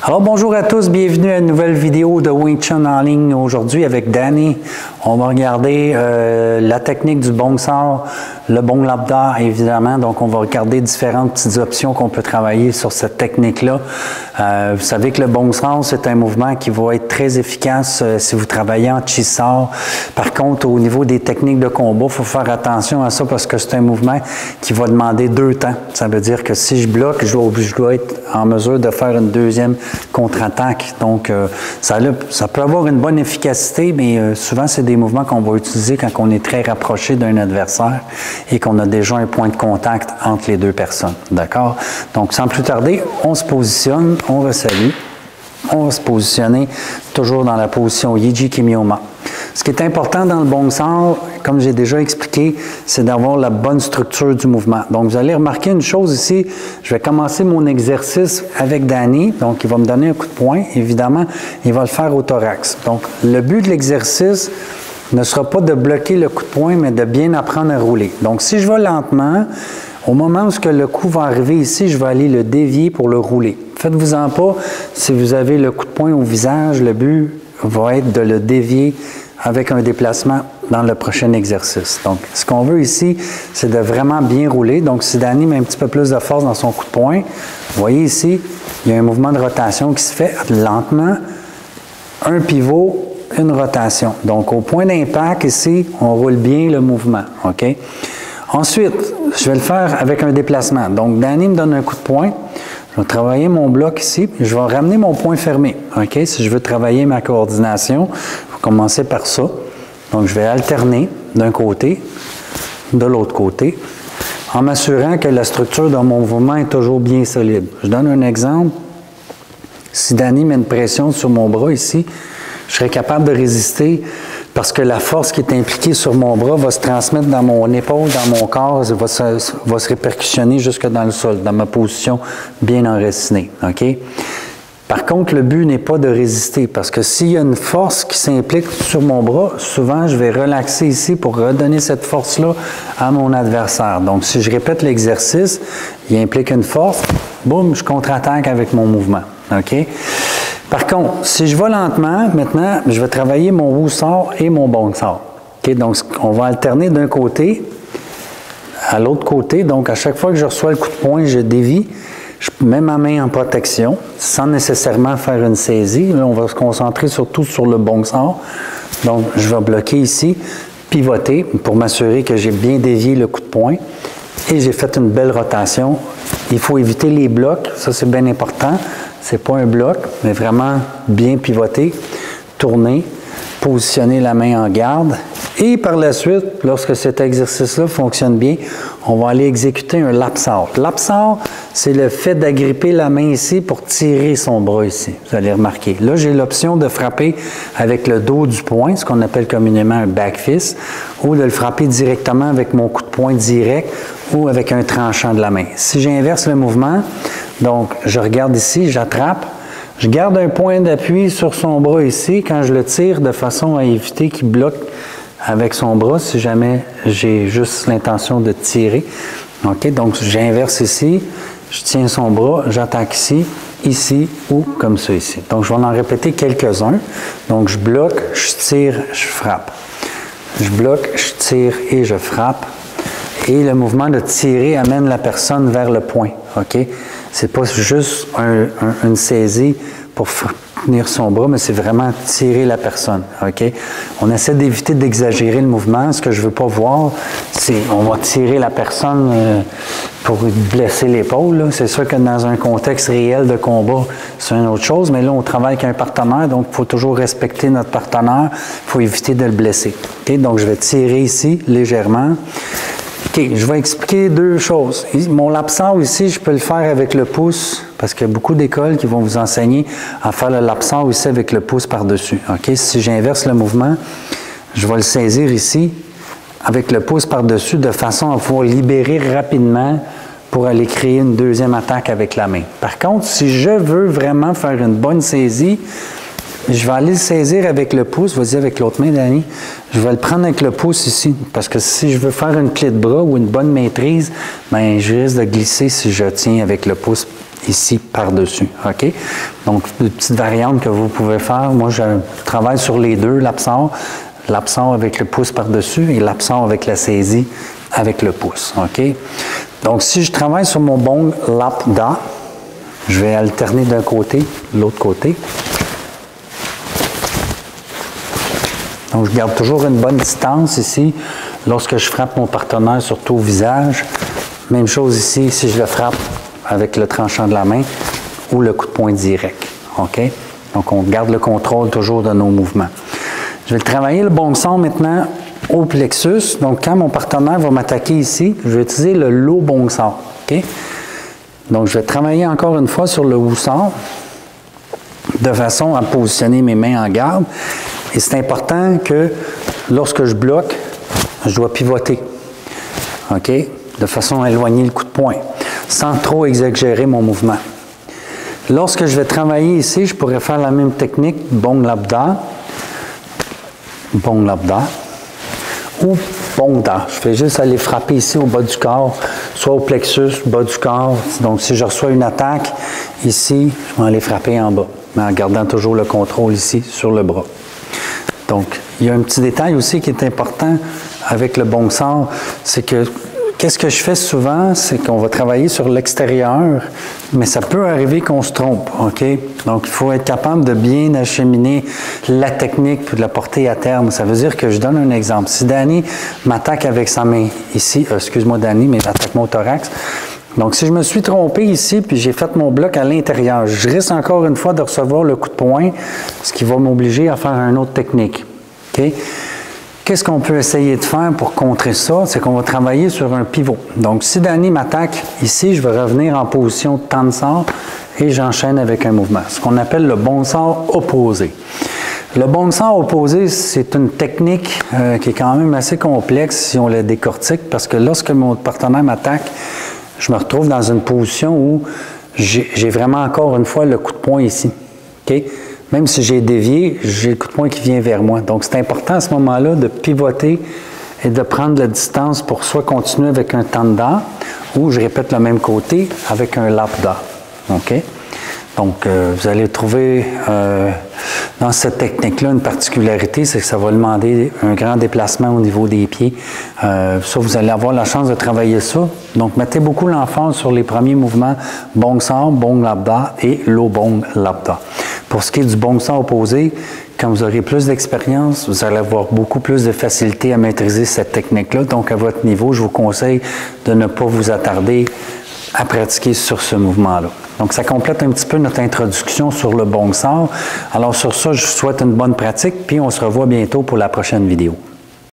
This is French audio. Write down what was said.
Alors bonjour à tous, bienvenue à une nouvelle vidéo de Wing Chun en ligne. Aujourd'hui avec Danny, on va regarder la technique du bong sao, le bong labda évidemment. Donc on va regarder différentes petites options qu'on peut travailler sur cette technique-là. Vous savez que le bong sao, c'est un mouvement qui va être très efficace si vous travaillez en chi sao. Par contre, au niveau des techniques de combat, il faut faire attention à ça parce que c'est un mouvement qui va demander 2 temps. Ça veut dire que si je bloque, je dois être en mesure de faire une deuxième contre-attaque. Donc, ça peut avoir une bonne efficacité, mais souvent, c'est des mouvements qu'on va utiliser quand on est très rapproché d'un adversaire et qu'on a déjà un point de contact entre les deux personnes. D'accord? Donc, sans plus tarder, on se positionne, on resalue. On va se positionner toujours dans la position Yiji Kimiyoma. Ce qui est important dans le bong sao, comme j'ai déjà expliqué, c'est d'avoir la bonne structure du mouvement. Donc, vous allez remarquer une chose ici. Je vais commencer mon exercice avec Danny. Donc, il va me donner un coup de poing. Évidemment, il va le faire au thorax. Donc, le but de l'exercice ne sera pas de bloquer le coup de poing, mais de bien apprendre à rouler. Donc, si je vais lentement, au moment où le coup va arriver ici, je vais aller le dévier pour le rouler. Faites-vous-en pas, si vous avez le coup de poing au visage, le but va être de le dévier avec un déplacement dans le prochain exercice. Donc, ce qu'on veut ici, c'est de vraiment bien rouler. Donc, si Danny met un petit peu plus de force dans son coup de poing, vous voyez ici, il y a un mouvement de rotation qui se fait lentement, un pivot, une rotation. Donc, au point d'impact ici, on roule bien le mouvement. OK? Ensuite, je vais le faire avec un déplacement. Donc, Danny me donne un coup de poing. Je vais travailler mon bloc ici. Je vais ramener mon poing fermé. OK? Si je veux travailler ma coordination, je vais commencer par ça. Donc, je vais alterner d'un côté, de l'autre côté, en m'assurant que la structure de mon mouvement est toujours bien solide. Je donne un exemple. Si Danny met une pression sur mon bras ici, je serai capable de résister parce que la force qui est impliquée sur mon bras va se transmettre dans mon épaule, dans mon corps, va se répercussionner jusque dans le sol, dans ma position bien enracinée. OK? Par contre, le but n'est pas de résister parce que s'il y a une force qui s'implique sur mon bras, souvent je vais relaxer ici pour redonner cette force-là à mon adversaire. Donc, si je répète l'exercice, il implique une force, boum, je contre-attaque avec mon mouvement. OK? Par contre, si je vais lentement, maintenant, je vais travailler mon wu sao et mon bong sao. Okay? Donc, on va alterner d'un côté à l'autre côté. Donc, à chaque fois que je reçois le coup de poing, je dévie. Je mets ma main en protection sans nécessairement faire une saisie. Là, on va se concentrer surtout sur le bong sao. Donc, je vais bloquer ici, pivoter pour m'assurer que j'ai bien dévié le coup de poing. Et j'ai fait une belle rotation. Il faut éviter les blocs. Ça, c'est bien important. Ce n'est pas un bloc, mais vraiment bien pivoter, tourner, positionner la main en garde. Et par la suite, lorsque cet exercice-là fonctionne bien, on va aller exécuter un lap sao. Lap sao, c'est le fait d'agripper la main ici pour tirer son bras ici. Vous allez remarquer. Là, j'ai l'option de frapper avec le dos du poing, ce qu'on appelle communément un back fist, ou de le frapper directement avec mon coup de poing direct ou avec un tranchant de la main. Si j'inverse le mouvement, donc je regarde ici, j'attrape, je garde un point d'appui sur son bras ici quand je le tire de façon à éviter qu'il bloque avec son bras si jamais j'ai juste l'intention de tirer. OK? Donc, j'inverse ici, je tiens son bras, j'attaque ici, ici ou comme ça ici. Donc, je vais en répéter quelques-uns. Donc, je bloque, je tire, je frappe. Je bloque, je tire et je frappe. Et le mouvement de tirer amène la personne vers le point. OK? C'est pas juste une saisie pour tenir son bras, mais c'est vraiment tirer la personne. OK? On essaie d'éviter d'exagérer le mouvement. Ce que je ne veux pas voir, c'est on va tirer la personne pour blesser l'épaule. C'est sûr que dans un contexte réel de combat, c'est une autre chose, mais là, on travaille avec un partenaire, donc il faut toujours respecter notre partenaire. Il faut éviter de le blesser. OK? Donc, je vais tirer ici légèrement. OK, je vais expliquer 2 choses. Mon lap sao ici, je peux le faire avec le pouce, parce qu'il y a beaucoup d'écoles qui vont vous enseigner à faire le lap sao ici avec le pouce par-dessus. OK, si j'inverse le mouvement, je vais le saisir ici avec le pouce par-dessus de façon à pouvoir libérer rapidement pour aller créer une deuxième attaque avec la main. Par contre, si je veux vraiment faire une bonne saisie, je vais aller le saisir avec le pouce. Vas-y avec l'autre main, Danny. Je vais le prendre avec le pouce ici. Parce que si je veux faire une clé de bras ou une bonne maîtrise, bien, je risque de glisser si je tiens avec le pouce ici par-dessus. OK? Donc, une petite variante que vous pouvez faire. Moi, je travaille sur les deux, l'absor avec le pouce par-dessus et l'absor avec la saisie avec le pouce. OK? Donc, si je travaille sur mon bong lap-da, je vais alterner d'un côté, de l'autre côté. Donc, je garde toujours une bonne distance ici lorsque je frappe mon partenaire, surtout au visage. Même chose ici, si je le frappe avec le tranchant de la main ou le coup de poing direct. OK? Donc, on garde le contrôle toujours de nos mouvements. Je vais travailler le bong sang maintenant au plexus. Donc, quand mon partenaire va m'attaquer ici, je vais utiliser le low bong sang. OK? Donc, je vais travailler encore une fois sur le wusar de façon à positionner mes mains en garde. Et c'est important que lorsque je bloque, je dois pivoter. OK? De façon à éloigner le coup de poing, sans trop exagérer mon mouvement. Lorsque je vais travailler ici, je pourrais faire la même technique, bong lap-da, ou bong da. Je fais juste aller frapper ici au bas du corps, soit au plexus, bas du corps. Donc, si je reçois une attaque, ici, je vais aller frapper en bas, mais en gardant toujours le contrôle ici sur le bras. Donc, il y a un petit détail aussi qui est important avec le bong sang, c'est que qu'est-ce que je fais souvent, c'est qu'on va travailler sur l'extérieur, mais ça peut arriver qu'on se trompe, OK? Donc, il faut être capable de bien acheminer la technique puis de la porter à terme. Ça veut dire que je donne un exemple. Si Danny m'attaque avec sa main ici, excuse-moi Danny, mais attaque-moi au thorax. Donc, si je me suis trompé ici puis j'ai fait mon bloc à l'intérieur, je risque encore une fois de recevoir le coup de poing, ce qui va m'obliger à faire une autre technique, OK? Qu'est-ce qu'on peut essayer de faire pour contrer ça? C'est qu'on va travailler sur un pivot. Donc, si Danny m'attaque ici, je vais revenir en position de tensor et j'enchaîne avec un mouvement. Ce qu'on appelle le bong sort opposé. Le bong sort opposé, c'est une technique qui est quand même assez complexe si on la décortique, parce que lorsque mon partenaire m'attaque, je me retrouve dans une position où j'ai vraiment encore une fois le coup de poing ici. OK? Même si j'ai dévié, j'ai le coup de poing qui vient vers moi. Donc, c'est important à ce moment-là de pivoter et de prendre la distance pour soit continuer avec un tanda ou je répète le même côté avec un lap-da. OK? Donc, vous allez trouver dans cette technique-là une particularité, c'est que ça va demander un grand déplacement au niveau des pieds. Ça, vous allez avoir la chance de travailler ça. Donc, mettez beaucoup l'emphase sur les premiers mouvements bong sang, bong lap-da et low bong lap-da. Pour ce qui est du bong sang opposé, quand vous aurez plus d'expérience, vous allez avoir beaucoup plus de facilité à maîtriser cette technique-là. Donc, à votre niveau, je vous conseille de ne pas vous attarder à pratiquer sur ce mouvement-là. Donc, ça complète un petit peu notre introduction sur le bong sang. Alors, sur ça, je vous souhaite une bonne pratique, puis on se revoit bientôt pour la prochaine vidéo.